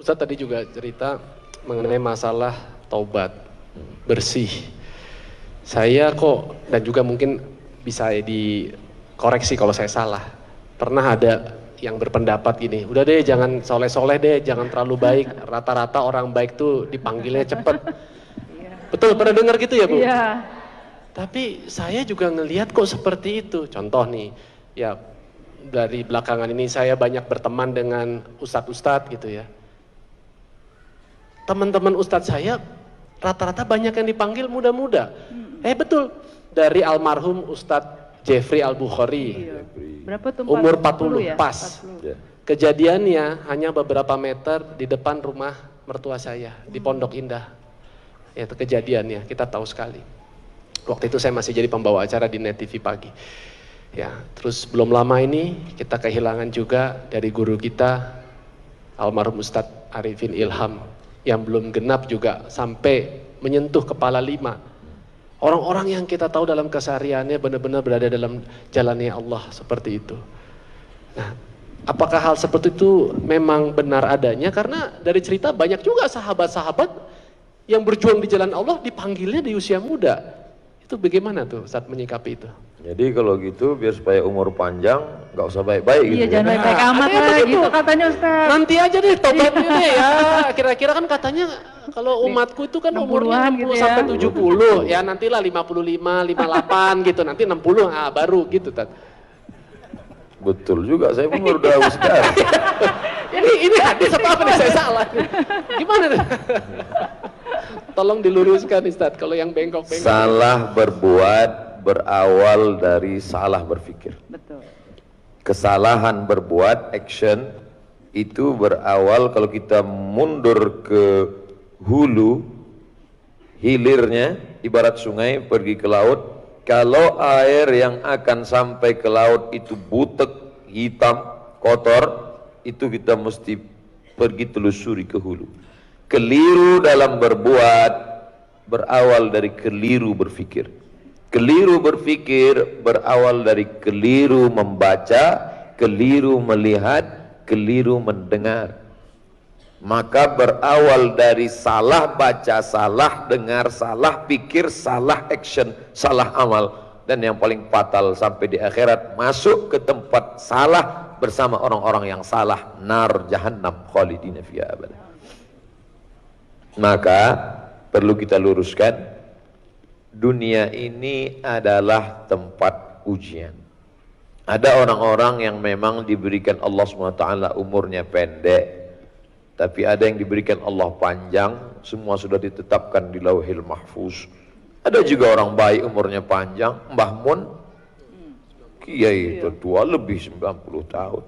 Ustadz tadi juga cerita mengenai masalah taubat, bersih. Saya kok, dan juga mungkin bisa dikoreksi kalau saya salah. Pernah ada yang berpendapat gini, udah deh jangan soleh-soleh deh, jangan terlalu baik. Rata-rata orang baik tuh dipanggilnya cepet. Betul, pernah dengar gitu ya Bu? Iya. Tapi saya juga ngelihat kok seperti itu. Contoh nih, ya dari belakangan ini saya banyak berteman dengan ustadz-ustadz gitu ya. Teman-teman ustadz saya rata-rata banyak yang dipanggil muda-muda. Betul, dari almarhum Ustadz Jeffrey Al-Bukhari. Iya. Berapa tuh? Umur 40 ya? pas. 40. Kejadiannya hanya beberapa meter di depan rumah mertua saya di Pondok Indah. Itu kejadiannya, kita tahu sekali. Waktu itu saya masih jadi pembawa acara di Net TV Pagi. Ya, terus belum lama ini kita kehilangan juga dari guru kita almarhum Ustadz Arifin Ilham yang belum genap juga sampai menyentuh kepala 5. Orang-orang yang kita tahu dalam kesehariannya benar-benar berada dalam jalannya Allah seperti itu. Nah, apakah hal seperti itu memang benar adanya? Karena dari cerita banyak juga sahabat-sahabat yang berjuang di jalan Allah dipanggilnya di usia muda. Itu bagaimana tuh saat menyikapi itu? Jadi kalau gitu biar supaya umur panjang nggak usah baik-baik gitu. Iya, jangan baik-baik amat lah gitu katanya Ustaz. Nanti aja deh tobatnya deh ya. Kira-kira kan katanya kalau umatku itu kan umurnya 60 gitu ya. sampai 70. Ya nantilah 55, 58 gitu. Nanti 60 baru gitu Tat. Betul juga, saya pun baru tahu sekarang. Ini hadis apa nih saya salah? Gimana nih? Tolong diluruskan Ustaz kalau yang bengkok-bengkok. Salah berbuat berawal dari salah berpikir. Betul. Kesalahan berbuat, action, itu berawal kalau kita mundur ke hulu, hilirnya, ibarat sungai pergi ke laut. Kalau air yang akan sampai ke laut itu butek, hitam, kotor, itu kita mesti pergi telusuri ke hulu. Keliru dalam berbuat berawal dari keliru berpikir. Keliru berpikir berawal dari keliru membaca, keliru melihat, keliru mendengar. Maka berawal dari salah baca, salah dengar, salah pikir, salah action, salah amal. Dan yang paling fatal sampai di akhirat, masuk ke tempat salah bersama orang-orang yang salah, nar jahannam khalidina fiha abada. Maka perlu kita luruskan, dunia ini adalah tempat ujian. Ada orang-orang yang memang diberikan Allah SWT umurnya pendek, tapi ada yang diberikan Allah panjang, semua sudah ditetapkan di Lauhil Mahfuz. Ada juga orang baik umurnya panjang, Mbah Mun, kiai tertua lebih 90 tahun.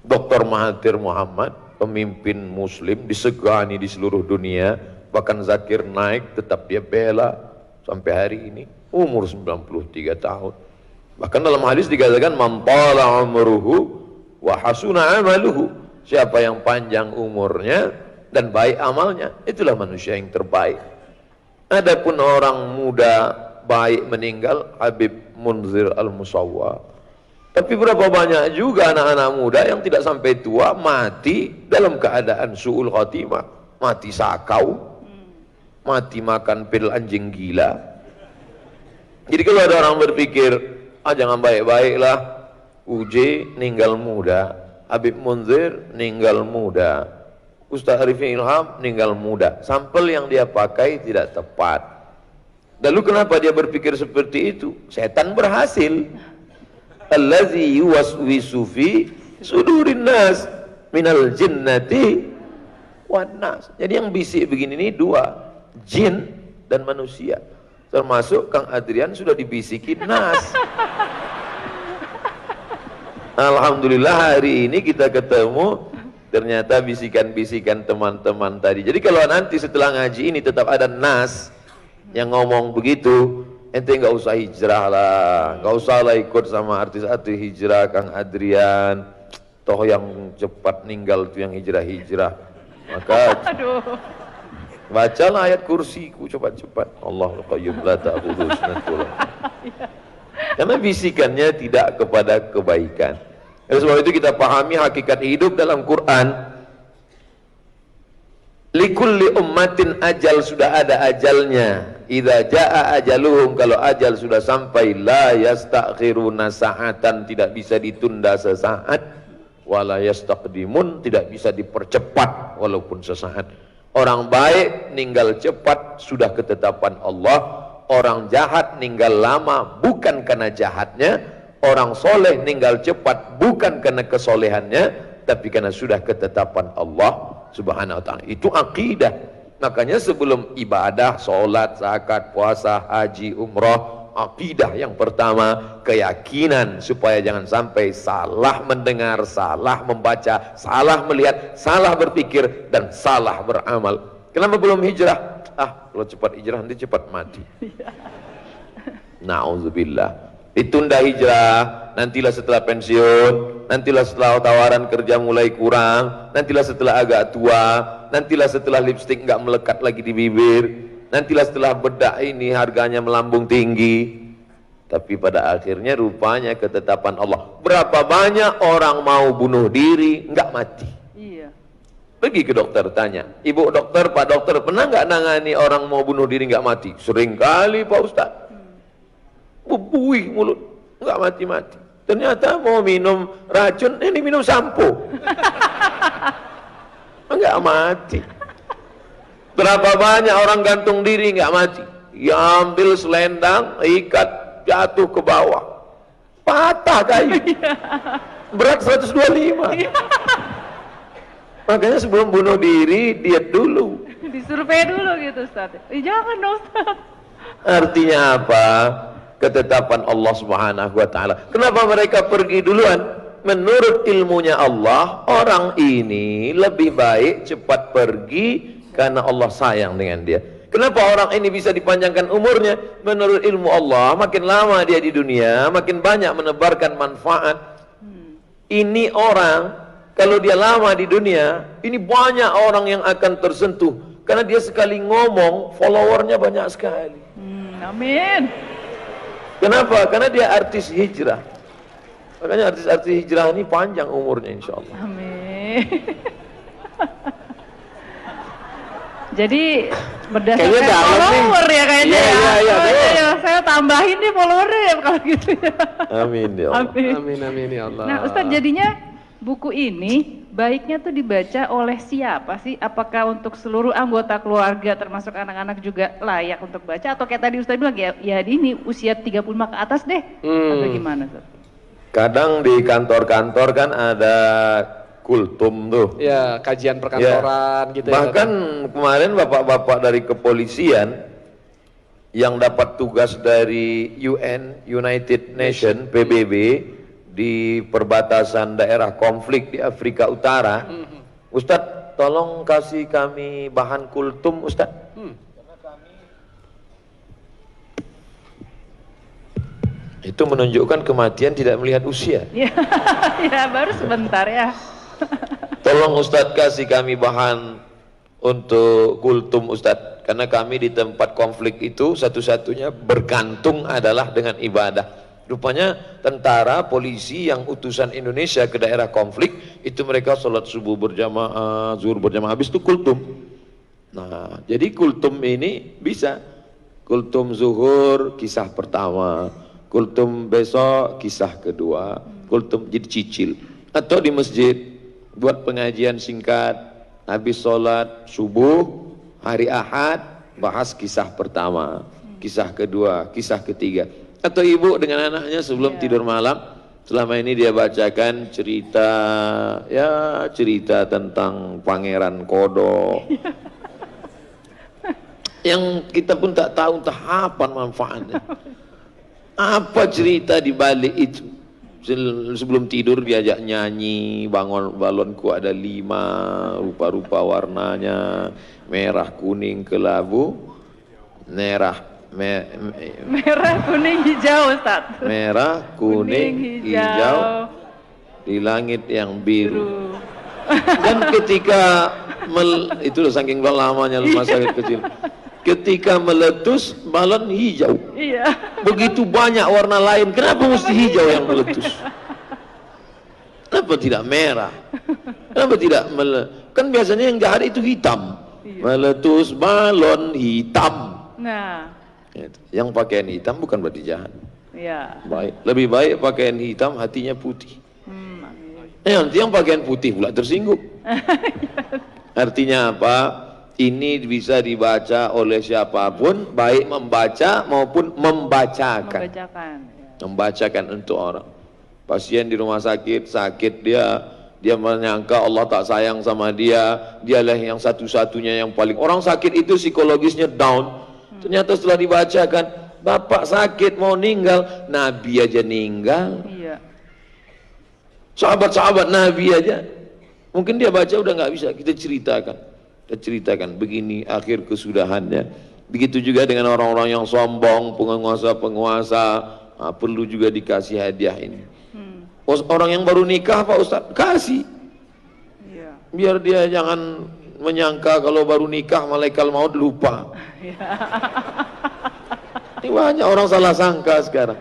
Dr. Mahathir Muhammad, pemimpin muslim disegani di seluruh dunia, bahkan Zakir Naik tetap dia bela sampai hari ini, umur 93 tahun. Bahkan dalam hadis dikatakan man tala umruhu wa hasuna amaluhu, siapa yang panjang umurnya dan baik amalnya, itulah manusia yang terbaik. Adapun orang muda baik meninggal, Habib Munzir Al-Musawwa. Tapi berapa banyak juga anak-anak muda yang tidak sampai tua mati dalam keadaan su'ul khatimah, mati sakau, mati makan pil anjing gila. Jadi kalau ada orang berpikir, jangan baik-baiklah, UJ ninggal muda, Habib Munzir ninggal muda, Ustaz Arifin Ilham ninggal muda, sampel yang dia pakai tidak tepat. Lalu kenapa dia berpikir seperti itu? Setan berhasil. Allazi yuwaswisu fi sudurin nas minal jinnati wan nas. Jadi yang bisik begini ini dua, jin dan manusia. Termasuk Kang Adrian sudah dibisikin nas. Alhamdulillah hari ini kita ketemu, ternyata bisikan-bisikan teman-teman tadi. Jadi kalau nanti setelah ngaji ini tetap ada nas yang ngomong begitu, ente nggak usah hijrah lah, nggak usah lah ikut sama artis-artis hijrah Kang Adrian, toh yang cepat meninggal tuh yang hijrah-hijrah. Maka bacalah ayat kursiku cepat-cepat, Allahul Qayyum la ta'khudhuhu sinatun. Karena bisikannya tidak kepada kebaikan. Oleh sebab itu kita pahami hakikat hidup dalam Quran. Likulli ummatin ajal, sudah ada ajalnya. Idza jaa ajaluhum, kalau ajal sudah sampai, la yastakhiruna sa'atan, tidak bisa ditunda sesaat, wala yastaqdimun, tidak bisa dipercepat walaupun sesaat. Orang baik ninggal cepat sudah ketetapan Allah. Orang jahat ninggal lama bukan karena jahatnya. Orang soleh ninggal cepat bukan karena kesolehannya, tapi karena sudah ketetapan Allah Subhanahu wa ta'ala. Itu akidah. Makanya sebelum ibadah, sholat, zakat, puasa, haji, umrah, akidah yang pertama, keyakinan, supaya jangan sampai salah mendengar, salah membaca, salah melihat, salah berpikir, dan salah beramal. Kenapa belum hijrah? Kalau cepat hijrah nanti cepat mati. Na'udzubillah. Ditunda hijrah, nantilah setelah pensiun, nantilah setelah tawaran kerja mulai kurang, nantilah setelah agak tua, nantilah setelah lipstik nggak melekat lagi di bibir, nantilah setelah bedak ini harganya melambung tinggi. Tapi pada akhirnya rupanya ketetapan Allah. Berapa banyak orang mau bunuh diri nggak mati? Iya. Pergi ke dokter tanya, ibu dokter, pak dokter, pernah nggak nangani orang mau bunuh diri nggak mati? Sering kali pak ustaz. Buih mulut, nggak mati-mati. Ternyata mau minum racun, ini minum sampo, nggak mati. Berapa banyak orang gantung diri nggak mati? Ya ambil selendang, ikat, jatuh ke bawah, patah kayu, berat 125. Makanya sebelum bunuh diri, diet dulu. Disurvei dulu gitu Ustaz. Jangan dong Ustaz. Artinya apa? Ketetapan Allah Subhanahu wa ta'ala. Kenapa mereka pergi duluan? Menurut ilmunya Allah, orang ini lebih baik cepat pergi karena Allah sayang dengan dia. Kenapa orang ini bisa dipanjangkan umurnya? Menurut ilmu Allah, makin lama dia di dunia, makin banyak menebarkan manfaat. Ini orang, kalau dia lama di dunia, ini banyak orang yang akan tersentuh. Karena dia sekali ngomong, followernya banyak sekali. Amin. Kenapa? Karena dia artis hijrah. Makanya artis-artis hijrah ini panjang umurnya insya Allah. Amin. Jadi Kayaknya berdasarkan dalam nih. follower ya kayaknya Iya, ya. iya, iya. Ya, saya tambahin nih followernya ya kalau gitu ya. Amin ya Allah. Amin. Amin, amin ya Allah. Nah Ustadz, jadinya buku ini baiknya tuh dibaca oleh siapa sih? Apakah untuk seluruh anggota keluarga termasuk anak-anak juga layak untuk baca? Atau kayak tadi Ustadz bilang ya ini usia 35 ke atas deh? Atau gimana Ustadz? Kadang di kantor-kantor kan ada kultum tuh. Ya, kajian perkantoran gitu ya. Bahkan kemarin bapak-bapak dari kepolisian yang dapat tugas dari UN, United Nation, PBB, di perbatasan daerah konflik di Afrika Utara. Ustadz, tolong kasih kami bahan kultum Ustadz. Itu menunjukkan kematian tidak melihat usia. Ya baru sebentar ya. Tolong Ustadz kasih kami bahan untuk kultum Ustadz. Karena kami di tempat konflik itu satu-satunya bergantung adalah dengan ibadah. Rupanya tentara, polisi yang utusan Indonesia ke daerah konflik itu mereka sholat subuh berjamaah, zuhur berjamaah, habis itu kultum. Nah, jadi kultum ini bisa kultum zuhur kisah pertama, kultum besok kisah kedua, kultum jadi cicil. Atau di masjid buat pengajian singkat, habis sholat subuh hari Ahad bahas kisah pertama, kisah kedua, kisah ketiga. Atau ibu dengan anaknya sebelum tidur malam, selama ini dia bacakan cerita, ya cerita tentang Pangeran Kodok, yang kita pun tak tahu entah apa manfaatnya, apa cerita di balik itu. Sebelum tidur diajak nyanyi, bangun balonku ada 5, rupa-rupa warnanya, merah, kuning, kelabu, merah, kuning, hijau Ustaz. merah, kuning, hijau, di langit yang biru. Dan ketika itu loh, saking lamanya rumah sakit kecil, ketika meletus balon hijau. Iya. Begitu banyak warna lain, kenapa mesti hijau yang meletus? Kenapa tidak merah? Kenapa tidak kan biasanya yang jahat itu hitam. Iya. Meletus balon hitam. Nah, Itu. Yang pakaian hitam bukan berarti jahat. ya. Baik, lebih baik pakaian hitam hatinya putih. Amin. Nanti yang pakaian putih pula tersinggung. Artinya apa? Ini bisa dibaca oleh siapapun, baik membaca maupun membacakan. Membacakan. Ya. Membacakan untuk orang. Pasien di rumah sakit, dia menyangka Allah tak sayang sama dialah yang satu-satunya yang paling. Orang sakit itu psikologisnya down. Ternyata setelah dibacakan, Bapak sakit mau meninggal, Nabi aja meninggal. Iya. Sahabat-sahabat Nabi aja. Mungkin dia baca udah nggak bisa, kita ceritakan begini akhir kesudahannya. Begitu juga dengan orang-orang yang sombong, penguasa-penguasa, perlu juga dikasih hadiah ini. Orang yang baru nikah Pak Ustadz, kasih. Iya. Biar dia jangan menyangka kalau baru nikah malaikat maut lupa. Ini banyak orang salah sangka sekarang.